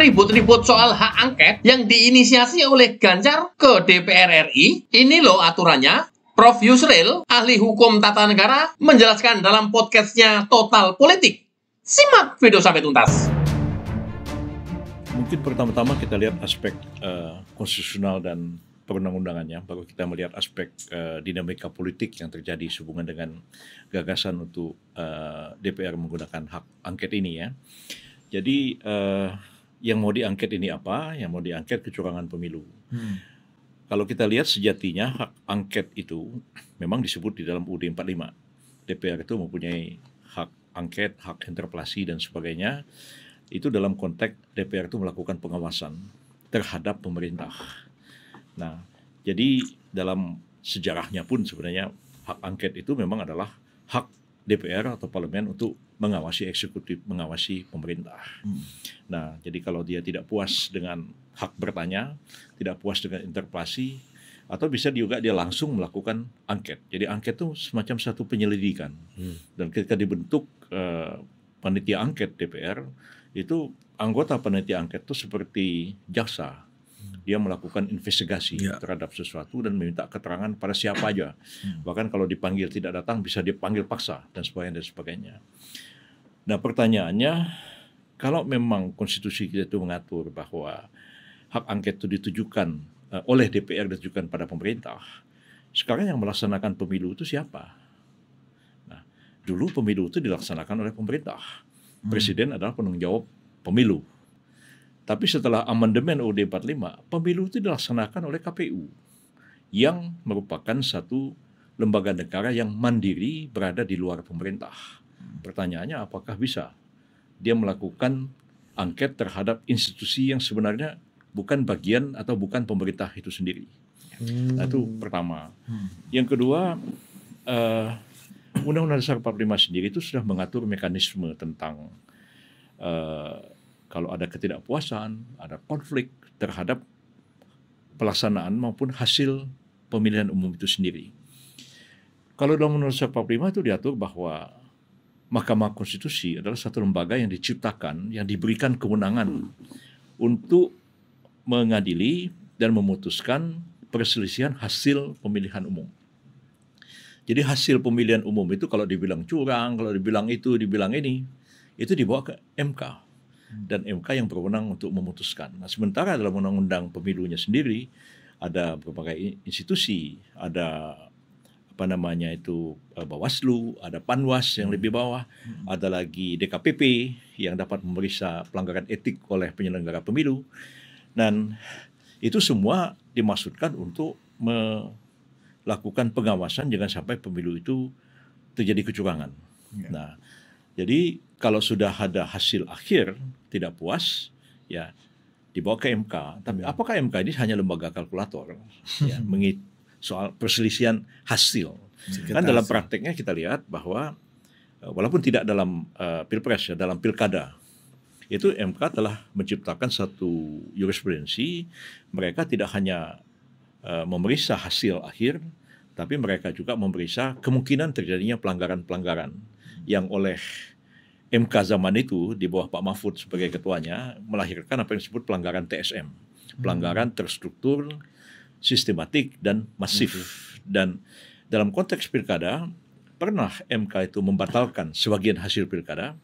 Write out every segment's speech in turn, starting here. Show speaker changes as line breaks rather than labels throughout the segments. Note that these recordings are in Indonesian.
ribut-ribut soal hak angket yang diinisiasi oleh Ganjar ke DPR RI. Ini loh aturannya. Prof. Yusril, ahli hukum tata negara, menjelaskan dalam podcastnya Total Politik. Simak video sampai tuntas.
Mungkin pertama-tama kita lihat aspek konstitusional dan perundang-undangannya, baru kita melihat aspek dinamika politik yang terjadi sehubungan dengan gagasan untuk DPR menggunakan hak angket ini ya. Jadi yang mau diangket ini apa? Yang mau diangket kecurangan pemilu. Kalau kita lihat sejatinya hak angket itu memang disebut di dalam UUD 45. DPR itu mempunyai hak angket, hak interpelasi dan sebagainya. Itu dalam konteks DPR itu melakukan pengawasan terhadap pemerintah. Nah, jadi dalam sejarahnya pun sebenarnya hak angket itu memang adalah hak DPR atau parlemen untuk mengawasi eksekutif, mengawasi pemerintah. Nah, jadi kalau dia tidak puas dengan hak bertanya, tidak puas dengan interpelasi, atau bisa juga dia langsung melakukan angket. Jadi angket itu semacam satu penyelidikan. Dan ketika dibentuk panitia angket DPR, itu anggota panitia angket itu seperti jaksa. Dia melakukan investigasi terhadap sesuatu dan meminta keterangan pada siapa aja. Bahkan kalau dipanggil tidak datang bisa dipanggil paksa dan sebagainya. Nah pertanyaannya, kalau memang konstitusi kita itu mengatur bahwa hak angket itu ditujukan oleh DPR ditujukan pada pemerintah, sekarang yang melaksanakan pemilu itu siapa? Nah, dulu pemilu itu dilaksanakan oleh pemerintah. Presiden adalah penanggung jawab pemilu. Tapi setelah amandemen UUD 45, pemilu itu dilaksanakan oleh KPU yang merupakan satu lembaga negara yang mandiri berada di luar pemerintah. Pertanyaannya apakah bisa dia melakukan angket terhadap institusi yang sebenarnya bukan bagian atau bukan pemerintah itu sendiri. Nah, itu pertama. Yang kedua, Undang-Undang Dasar 45 sendiri itu sudah mengatur mekanisme tentang kalau ada ketidakpuasan, ada konflik terhadap pelaksanaan maupun hasil pemilihan umum itu sendiri. Kalau dalam Undang-Undang Dasar 45 itu diatur bahwa Mahkamah Konstitusi adalah satu lembaga yang diciptakan, yang diberikan kewenangan untuk mengadili dan memutuskan perselisihan hasil pemilihan umum. Jadi hasil pemilihan umum itu kalau dibilang curang, kalau dibilang itu, dibilang ini, itu dibawa ke MK. Dan MK yang berwenang untuk memutuskan. Nah, sementara dalam undang-undang pemilunya sendiri ada berbagai institusi, ada Bawaslu, ada Panwas yang lebih bawah, ada lagi DKPP yang dapat memeriksa pelanggaran etik oleh penyelenggara pemilu. Dan itu semua dimaksudkan untuk melakukan pengawasan jangan sampai pemilu itu terjadi kecurangan. Nah, jadi kalau sudah ada hasil akhir tidak puas, ya dibawa ke MK. Tapi apakah MK ini hanya lembaga kalkulator? Ya, soal perselisihan hasil. Kan dalam prakteknya kita lihat bahwa walaupun tidak dalam pilpres, ya, dalam pilkada, itu MK telah menciptakan satu jurisprudensi. Mereka tidak hanya memeriksa hasil akhir, tapi mereka juga memeriksa kemungkinan terjadinya pelanggaran-pelanggaran yang oleh MK zaman itu di bawah Pak Mahfud sebagai ketuanya melahirkan apa yang disebut pelanggaran TSM, pelanggaran terstruktur, sistematik dan masif. Dan dalam konteks pilkada pernah MK itu membatalkan sebagian hasil pilkada.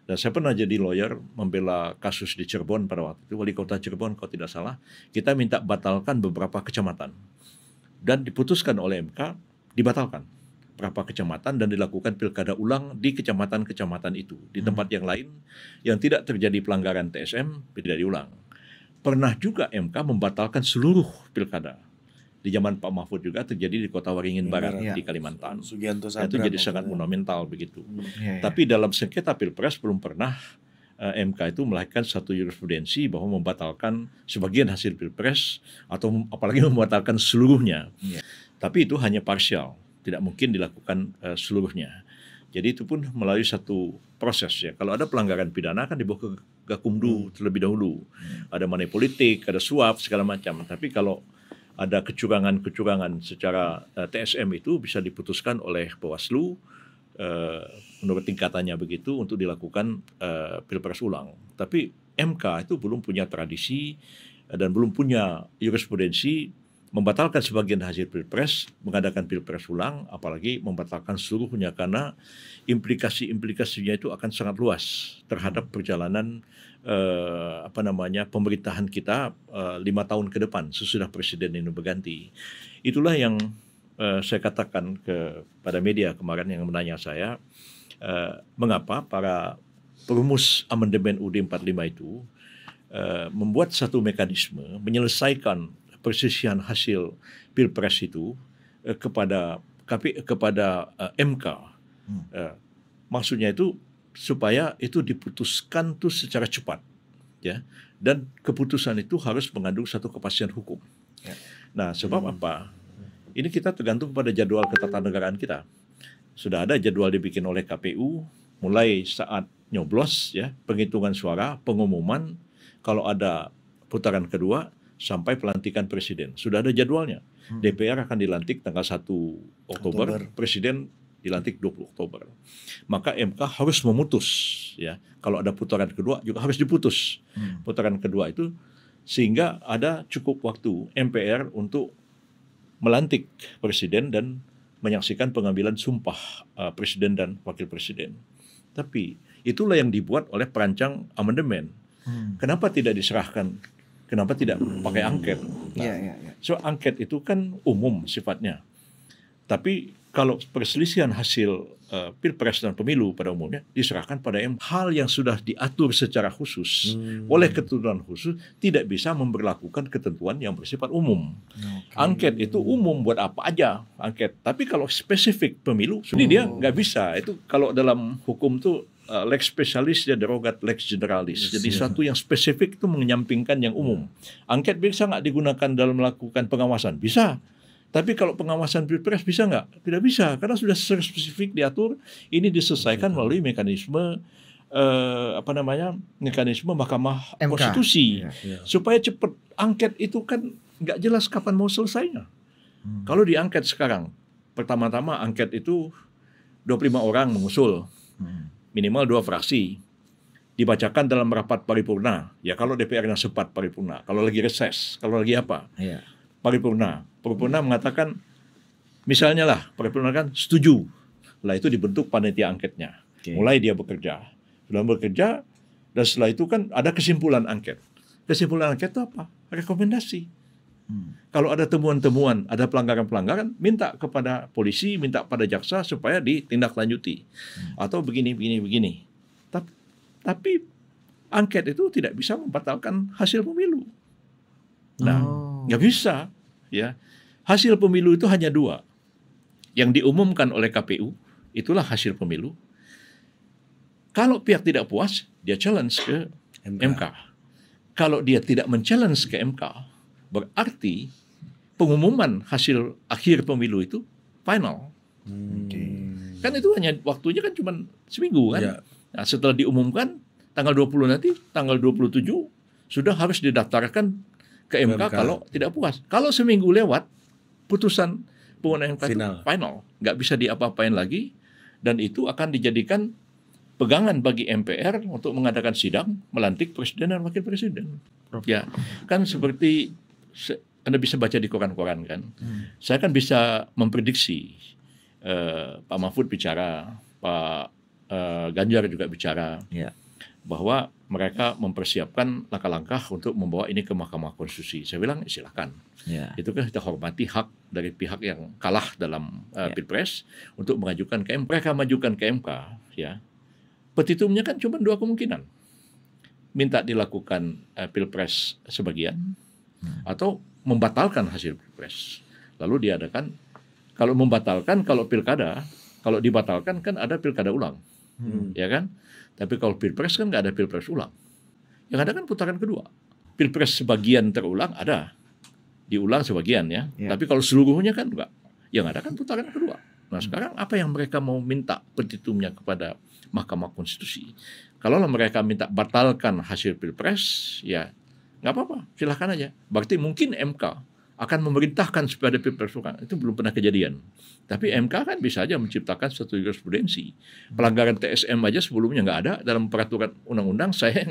Dan saya pernah jadi lawyer membela kasus di Cirebon pada waktu itu, wali kota Cirebon kalau tidak salah, kita minta batalkan beberapa kecamatan dan diputuskan oleh MK dibatalkan berapa kecamatan dan dilakukan pilkada ulang di kecamatan-kecamatan itu. Di tempat yang lain yang tidak terjadi pelanggaran TSM tidak diulang. Pernah juga MK membatalkan seluruh pilkada. Di zaman Pak Mahfud juga terjadi di Kota Waringin Barat di Kalimantan. Itu jadi sangat monumental begitu. Tapi dalam sengketa pilpres belum pernah MK itu melahirkan satu jurisprudensi bahwa membatalkan sebagian hasil pilpres atau apalagi membatalkan seluruhnya. Tapi itu hanya parsial, tidak mungkin dilakukan seluruhnya. Jadi itu pun melalui satu proses ya. Kalau ada pelanggaran pidana kan dibawa ke Gakumdu terlebih dahulu. Ada money politik, ada suap segala macam. Tapi kalau ada kecurangan-kecurangan secara TSM itu bisa diputuskan oleh Bawaslu menurut tingkatannya begitu untuk dilakukan pilpres ulang. Tapi MK itu belum punya tradisi dan belum punya jurisprudensi membatalkan sebagian hasil pilpres, mengadakan pilpres ulang, apalagi membatalkan seluruhnya, karena implikasi-implikasinya itu akan sangat luas terhadap perjalanan pemerintahan kita 5 tahun ke depan sesudah presiden ini berganti. Itulah yang saya katakan kepada media kemarin yang menanya saya, mengapa para perumus amandemen UUD 45 itu membuat satu mekanisme menyelesaikan persisihan hasil pilpres itu kepada MK. Maksudnya itu supaya itu diputuskan tuh secara cepat, ya, dan keputusan itu harus mengandung satu kepastian hukum. Ya. Nah, sebab apa? Ini kita tergantung pada jadwal ketatanegaraan kita. Sudah ada jadwal dibikin oleh KPU mulai saat nyoblos, ya, penghitungan suara, pengumuman, kalau ada putaran kedua sampai pelantikan presiden. Sudah ada jadwalnya. DPR akan dilantik tanggal 1 Oktober, presiden dilantik 20 Oktober. Maka MK harus memutus, ya. Kalau ada putaran kedua juga harus diputus. Putaran kedua itu sehingga ada cukup waktu MPR untuk melantik presiden dan menyaksikan pengambilan sumpah presiden dan wakil presiden. Tapi itulah yang dibuat oleh perancang amandemen. Kenapa tidak diserahkan? Kenapa tidak pakai angket? So angket itu kan umum sifatnya. Tapi kalau perselisihan hasil pilpres dan pemilu pada umumnya diserahkan pada hal yang sudah diatur secara khusus oleh ketentuan khusus, tidak bisa memberlakukan ketentuan yang bersifat umum. Angket itu umum buat apa aja angket. Tapi kalau spesifik pemilu, ini dia nggak bisa. Itu kalau dalam hukum tuh lex specialis ya derogat lex generalis. Jadi satu yang spesifik itu menyampingkan yang umum. Angket bisa nggak digunakan dalam melakukan pengawasan? Bisa. Tapi kalau pengawasan pilpres bisa nggak? Tidak bisa, karena sudah secara spesifik diatur. Ini diselesaikan melalui mekanisme mekanisme Mahkamah Konstitusi. Supaya cepat. Angket itu kan nggak jelas kapan mau selesainya. Kalau diangket sekarang, pertama-tama angket itu 25 orang mengusul. Minimal 2 fraksi, dibacakan dalam rapat paripurna. Ya kalau DPR-nya sempat paripurna, kalau lagi reses, kalau lagi apa, paripurna mengatakan, misalnya lah paripurna kan setuju, lah itu dibentuk panitia angketnya. Mulai dia bekerja, sudah bekerja, dan setelah itu kan ada kesimpulan angket. Kesimpulan angket itu apa? Rekomendasi. Kalau ada temuan-temuan, ada pelanggaran-pelanggaran, minta kepada polisi, minta pada jaksa supaya ditindaklanjuti. Atau begini. Tapi angket itu tidak bisa membatalkan hasil pemilu. Nah, nggak bisa. Ya, hasil pemilu itu hanya 2. Yang diumumkan oleh KPU, itulah hasil pemilu. Kalau pihak tidak puas, dia challenge ke MK. Kalau dia tidak men-challenge ke MK, berarti pengumuman hasil akhir pemilu itu final. Kan itu hanya waktunya kan cuma seminggu kan. Nah, setelah diumumkan tanggal 20 nanti, tanggal 27 sudah harus didaftarkan ke MK kalau tidak puas. Kalau seminggu lewat, putusan pengumuman MK final. Nggak bisa diapa-apain lagi, dan itu akan dijadikan pegangan bagi MPR untuk mengadakan sidang, melantik presiden dan wakil presiden. Ya, kan seperti Anda bisa baca di koran-koran kan. Saya kan bisa memprediksi Pak Mahfud bicara, Pak Ganjar juga bicara, bahwa mereka mempersiapkan langkah-langkah untuk membawa ini ke Mahkamah Konstitusi. Saya bilang silakan. Itu kan kita hormati hak dari pihak yang kalah dalam pilpres untuk mengajukan ke MK. Mereka majukan ke MK, ya. Petitumnya kan cuma 2 kemungkinan. Minta dilakukan pilpres sebagian, atau membatalkan hasil pilpres. Lalu diadakan, kalau membatalkan, kalau pilkada, kalau dibatalkan kan ada pilkada ulang. Ya kan? Tapi kalau pilpres kan nggak ada pilpres ulang. Yang ada kan putaran kedua. Pilpres sebagian terulang ada. Diulang sebagian ya. Tapi kalau seluruhnya kan enggak. Yang ada kan putaran kedua. Nah sekarang apa yang mereka mau minta petitumnya kepada Mahkamah Konstitusi? Kalau mereka minta batalkan hasil pilpres, ya nggak apa-apa, silahkan aja. Berarti mungkin MK akan memerintahkan supaya ada pilpres ulang. Itu belum pernah kejadian. Tapi MK kan bisa aja menciptakan satu jurisprudensi. Pelanggaran TSM aja sebelumnya nggak ada dalam peraturan undang-undang. Saya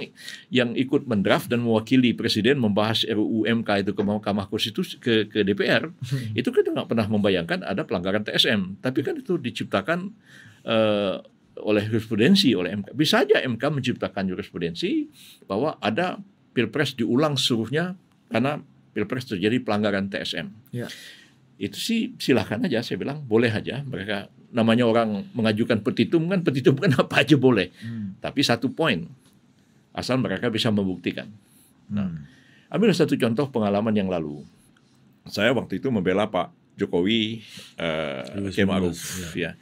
yang ikut mendraft dan mewakili Presiden membahas RUU MK itu ke Mahkamah Konstitusi ke DPR, itu kita nggak pernah membayangkan ada pelanggaran TSM. Tapi kan itu diciptakan oleh jurisprudensi, oleh MK. Bisa aja MK menciptakan jurisprudensi bahwa ada pilpres diulang seluruhnya karena pilpres terjadi pelanggaran TSM.
Ya.
Itu sih silahkan aja, saya bilang boleh aja. Mereka namanya orang mengajukan petitum kan apa aja boleh. Tapi satu poin, asal mereka bisa membuktikan. Nah, ambil satu contoh pengalaman yang lalu. Saya waktu itu membela Pak Jokowi, Kiai Ma'ruf, ya.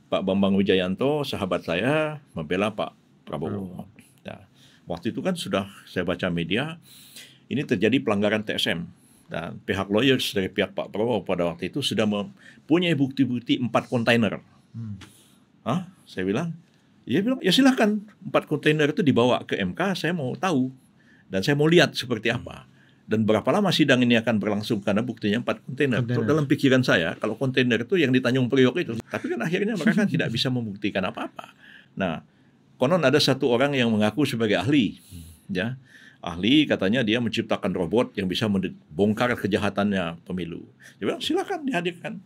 Pak Bambang Wijayanto, sahabat saya, membela Pak Prabowo. Nah, waktu itu kan sudah saya baca media, ini terjadi pelanggaran TSM. Dan pihak lawyers dari pihak Pak Prabowo pada waktu itu sudah mempunyai bukti-bukti 4 kontainer. Saya bilang, ya silakan 4 kontainer itu dibawa ke MK, saya mau tahu. Dan saya mau lihat seperti apa. Dan berapa lama sidang ini akan berlangsung karena buktinya 4 kontainer. Dalam pikiran saya, kalau kontainer itu yang di Tanjung Priok itu. Tapi kan akhirnya mereka tidak bisa membuktikan apa-apa. Nah, konon ada satu orang yang mengaku sebagai ahli. Ya. Ahli katanya dia menciptakan robot yang bisa membongkar kejahatannya pemilu. Dia bilang silakan dihadirkan.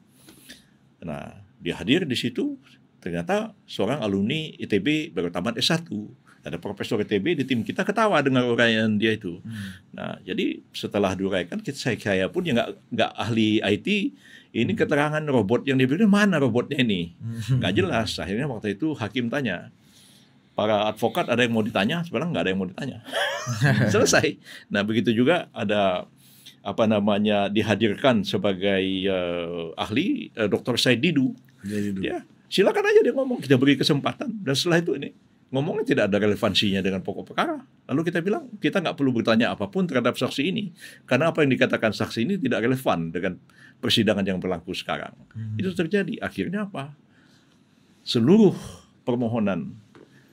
Nah, dia hadir di situ. Ternyata seorang alumni ITB baru tamat S1. Ada profesor ITB di tim kita ketawa dengan uraian dia itu. Nah, jadi setelah diuraikan saya pun yang nggak ahli IT, ini keterangan robot yang dia bilang mana robotnya ini? Nggak jelas. Akhirnya waktu itu hakim tanya. Para advokat ada yang mau ditanya, sebenarnya nggak ada yang mau ditanya. Selesai. Nah, begitu juga ada dihadirkan sebagai ahli Dr. Said Didu. Ya, silakan aja dia ngomong, kita beri kesempatan. Dan setelah itu ini ngomongnya tidak ada relevansinya dengan pokok perkara. Lalu kita bilang kita nggak perlu bertanya apapun terhadap saksi ini, karena apa yang dikatakan saksi ini tidak relevan dengan persidangan yang berlaku sekarang. Itu terjadi. Akhirnya apa? Seluruh permohonan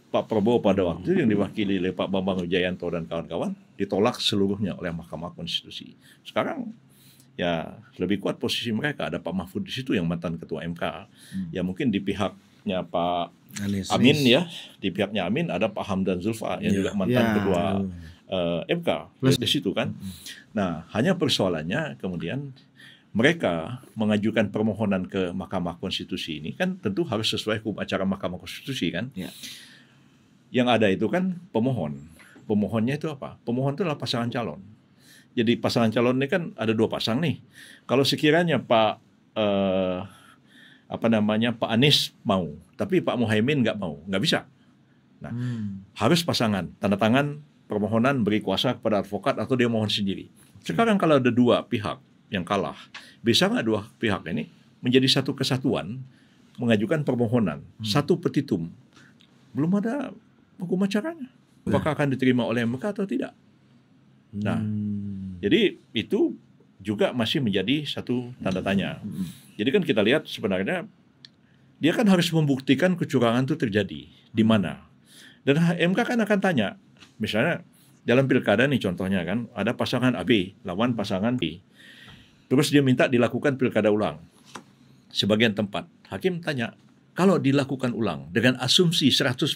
Pak Prabowo pada waktu itu yang diwakili oleh Pak Bambang Wijayanto dan kawan-kawan ditolak seluruhnya oleh Mahkamah Konstitusi. Sekarang ya lebih kuat posisi mereka. Ada Pak Mahfud di situ yang mantan ketua MK. Ya mungkin di pihaknya Pak Amin ya, di pihaknya Amin ada Pak Hamdan Zulfa yang juga mantan ketua MK di situ kan. Nah, hanya persoalannya kemudian mereka mengajukan permohonan ke Mahkamah Konstitusi ini kan tentu harus sesuai hukum acara Mahkamah Konstitusi kan. Ya. Yang ada itu kan pemohon. Pemohonnya itu apa? Pemohon itu adalah pasangan calon. Jadi pasangan calon ini kan ada 2 pasang nih. Kalau sekiranya Pak Pak Anies mau, tapi Pak Muhaimin nggak mau, nggak bisa. Nah, harus pasangan, tanda tangan permohonan beri kuasa kepada advokat atau dia mohon sendiri. Sekarang kalau ada 2 pihak yang kalah, bisa nggak 2 pihak ini menjadi satu kesatuan mengajukan permohonan, satu petitum. Belum ada hukum acaranya. Apakah akan diterima oleh MK atau tidak? Nah, jadi itu juga masih menjadi satu tanda tanya. Jadi kan kita lihat sebenarnya dia kan harus membuktikan kecurangan itu terjadi di mana. Dan MK kan akan tanya, misalnya dalam pilkada nih contohnya kan ada pasangan AB lawan pasangan B. Terus dia minta dilakukan pilkada ulang. Sebagian tempat hakim tanya, kalau dilakukan ulang dengan asumsi 100%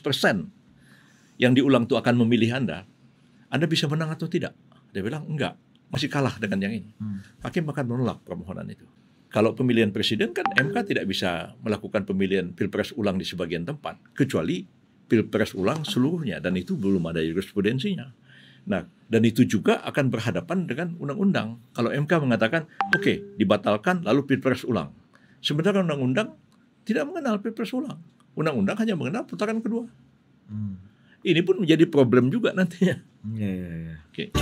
yang diulang itu akan memilih Anda bisa menang atau tidak? Dia bilang enggak, masih kalah dengan yang ini. Hakim akan menolak permohonan itu. Kalau pemilihan presiden kan MK tidak bisa melakukan pemilihan pilpres ulang di sebagian tempat, kecuali pilpres ulang seluruhnya, dan itu belum ada jurisprudensinya. Nah, dan itu juga akan berhadapan dengan undang-undang. Kalau MK mengatakan, oke, dibatalkan lalu pilpres ulang. Sebenarnya undang-undang tidak mengenal pilpres ulang. Undang-undang hanya mengenal putaran kedua. Ini pun menjadi problem juga nantinya.
Iya.
Oke.